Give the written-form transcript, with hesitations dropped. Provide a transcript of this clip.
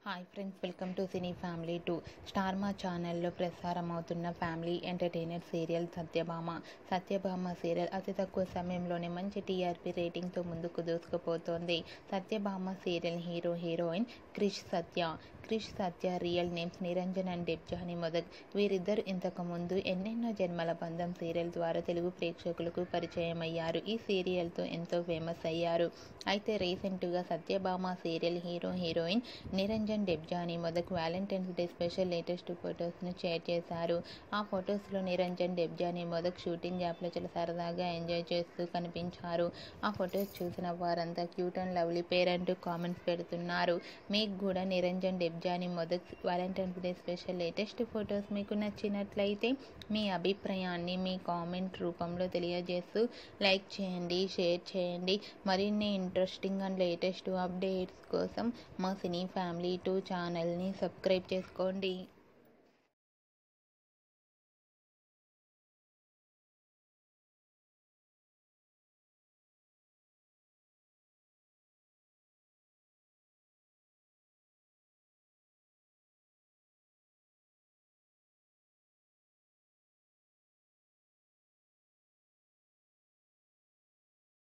Hi friends, welcome to cine family 2. Star Maa ఛానల్లో ప్రసారం అవుతున్న family entertainer serial Satyabhama serial అతి తక్కువ సమయంలోనే మంచి టీఆర్పీ రేటింగ్తో ముందుకు దూసుకుపోతోంది. సత్యభామ serial heroine Krish Satya real names Niranjan and Debjani Modak. వీరిద్దరు ఇంతకు ముందు ఎన్నెన్నో జన్మల బంధం సీరియల్ ద్వారా తెలుగు ప్రేక్షకులకు పరిచయమయ్యారు. ఈ సీరియల్తో ఎంతో ఫేమస్ అయ్యారు. అయితే రీసెంట్గా Satyabhama serial heroine Niranjan Debjani Modak Valentine's Day special latest ఫొటోస్ను షేర్ చేశారు. ఆ ఫొటోస్లో నిరంజన్ డెబ్జానీ మొదక్ షూటింగ్ గ్యాప్లో చాలా సరదాగా ఎంజాయ్ చేస్తూ కనిపించారు. ఆ ఫొటోస్ చూసిన వారంతా క్యూట్ అండ్ లవ్లీ పేర్ అంటూ కామెంట్స్ పెడుతున్నారు. మీకు కూడా Niranjan Debjani Modak Valentine's Day special latest photos మీకు నచ్చినట్లయితే మీ అభిప్రాయాన్ని మీ కామెంట్ రూపంలో తెలియజేస్తూ లైక్ చేయండి, షేర్ చేయండి. మరిన్ని ఇంట్రెస్టింగ్ అండ్ లేటెస్ట్ అప్డేట్స్ కోసం మా సినీ ఫ్యామిలీ 2 ఛానల్ని సబ్స్క్రైబ్ చేసుకోండి.